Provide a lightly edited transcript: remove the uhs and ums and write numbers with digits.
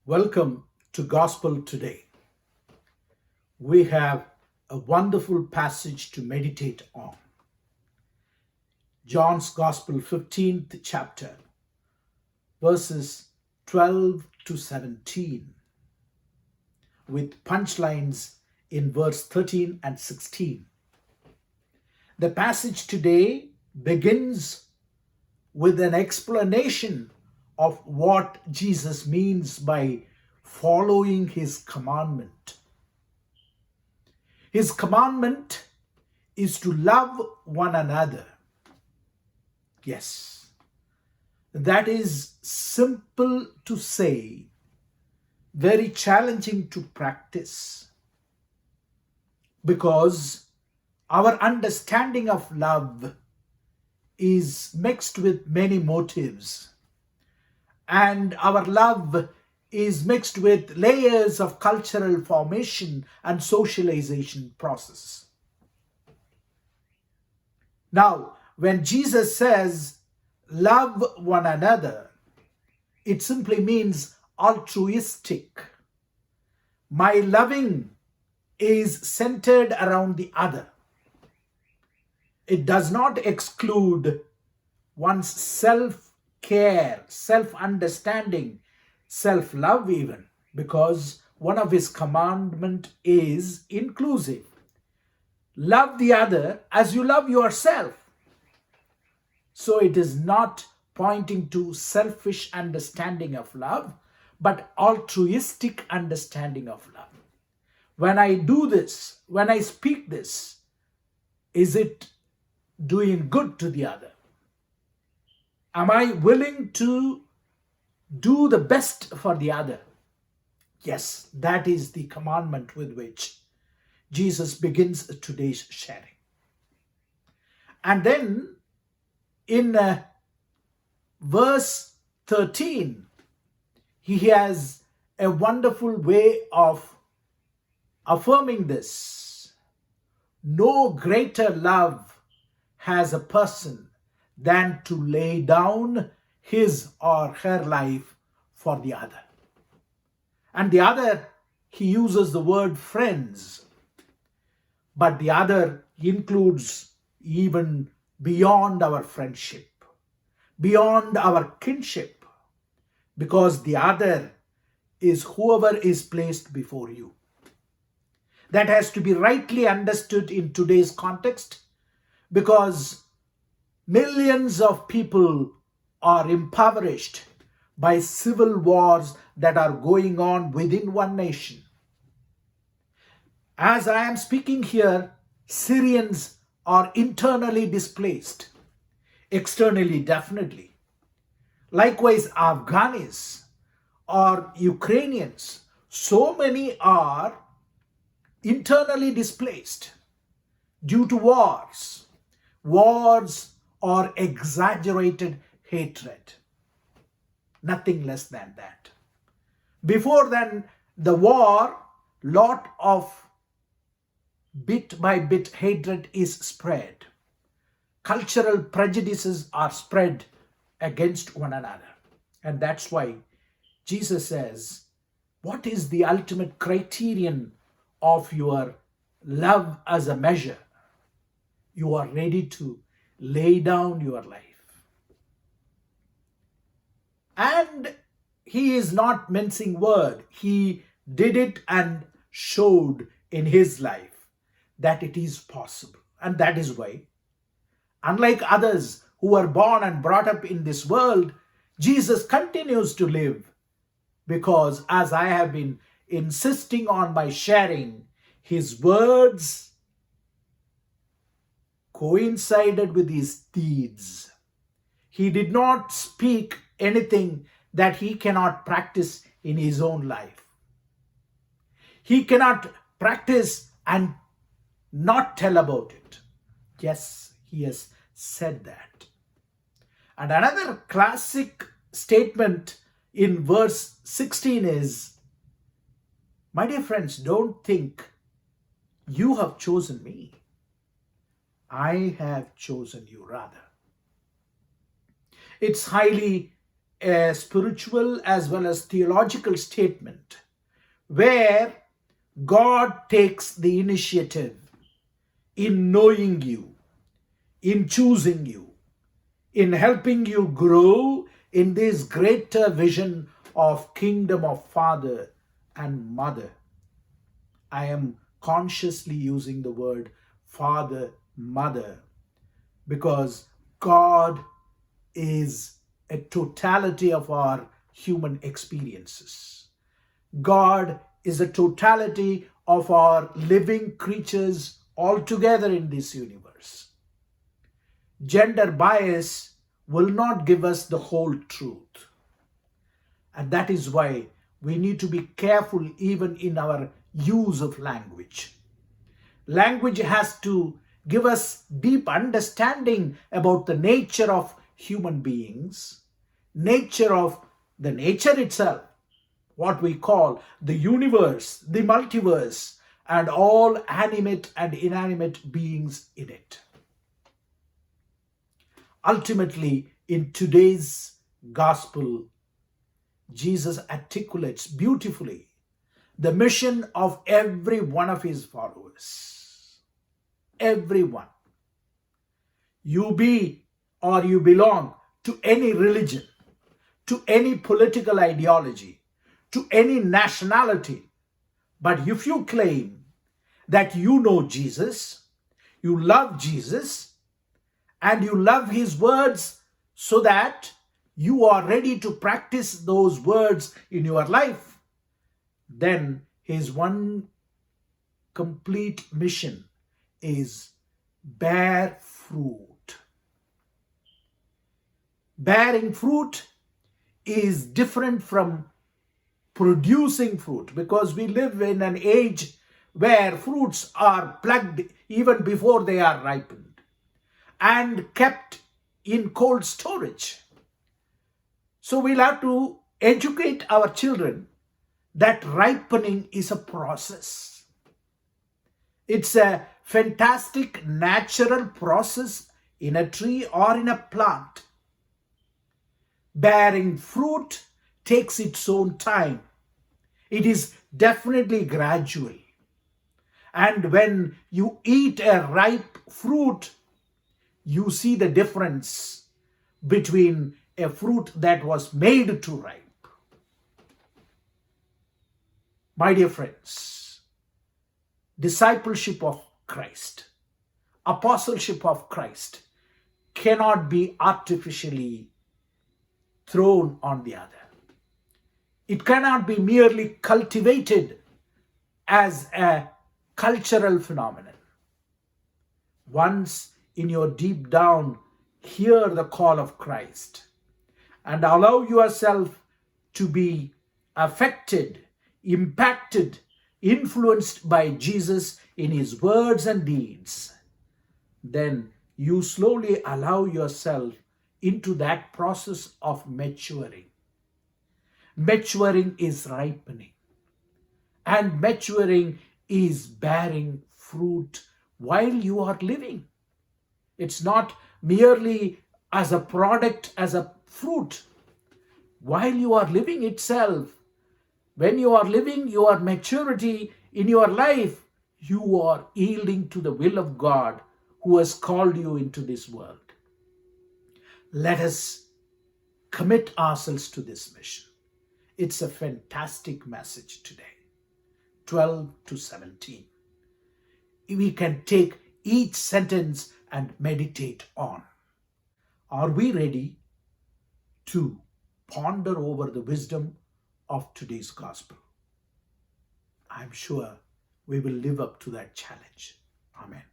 Welcome to Gospel Today. We have a wonderful passage to meditate on. John's Gospel, 15th chapter, verses 12 to 17, with punchlines in verse 13 and 16. The passage today begins with an explanation of what Jesus means by following his commandment. His commandment is to love one another. Yes, that is simple to say, very challenging to practice, because our understanding of love is mixed with many motives. And our love is mixed with layers of cultural formation and socialization process. Now, when Jesus says, love one another, it simply means altruistic. My loving is centered around the other. It does not exclude one's self-care, self-understanding, self-love even, because one of his commandments is inclusive. Love the other as you love yourself. So it is not pointing to selfish understanding of love, but altruistic understanding of love. When I do this, when I speak this, is it doing good to the other? Am I willing to do the best for the other? Yes, that is the commandment with which Jesus begins today's sharing. And then in verse 13, he has a wonderful way of affirming this. No greater love has a person than to lay down his or her life for the other. And the other, he uses the word friends, but the other includes even beyond our friendship, beyond our kinship, because the other is whoever is placed before you. That has to be rightly understood in today's context, because millions of people are impoverished by civil wars that are going on within one nation. As I am speaking here, Syrians are internally displaced, externally definitely. Likewise, Afghans or Ukrainians, so many are internally displaced due to wars or exaggerated hatred. Nothing less than that. Before then, the war, lot of bit by bit hatred is spread. Cultural prejudices are spread against one another. And that's why Jesus says, what is the ultimate criterion of your love as a measure? You are ready to lay down your life. And he is not mincing word. He did it and showed in his life that it is possible. And that is why, unlike others who were born and brought up in this world, Jesus continues to live, because as I have been insisting on my sharing, his words coincided with his deeds. He did not speak anything that he cannot practice in his own life. He cannot practice and not tell about it. Yes, he has said that. And another classic statement in verse 16 is, my dear friends, don't think you have chosen me. I have chosen you rather. It's highly a spiritual as well as theological statement where God takes the initiative in knowing you, in choosing you, in helping you grow in this greater vision of kingdom of Father and Mother. I am consciously using the word Father, Mother, because God is a totality of our human experiences. God is a totality of our living creatures altogether in this universe. Gender bias will not give us the whole truth. And that is why we need to be careful even in our use of language. Language has to give us deep understanding about the nature of human beings, nature of the nature itself, what we call the universe, the multiverse, and all animate and inanimate beings in it. Ultimately, in today's gospel, Jesus articulates beautifully the mission of every one of his followers. Everyone. You be or you belong to any religion, to any political ideology, to any nationality. But if you claim that you know Jesus, you love Jesus, and you love his words so that you are ready to practice those words in your life, then his one complete mission is bear fruit. Bearing fruit is different from producing fruit, because we live in an age where fruits are plucked even before they are ripened and kept in cold storage. So we'll have to educate our children that ripening is a process. It's a fantastic natural process in a tree or in a plant. Bearing fruit takes its own time. It is definitely gradual. And when you eat a ripe fruit, you see the difference between a fruit that was made to ripe. My dear friends, discipleship of Christ, apostleship of Christ cannot be artificially thrown on the other. It cannot be merely cultivated as a cultural phenomenon. Once in your deep down, hear the call of Christ and allow yourself to be affected, impacted, influenced by Jesus in his words and deeds, then you slowly allow yourself into that process of maturing. Maturing is ripening, and maturing is bearing fruit while you are living. It's not merely as a product, as a fruit. While you are living itself, when you are living your maturity in your life, you are yielding to the will of God who has called you into this world. Let us commit ourselves to this mission. It's a fantastic message today. 12 to 17. We can take each sentence and meditate on. Are we ready to ponder over the wisdom of today's gospel? I'm sure we will live up to that challenge. Amen.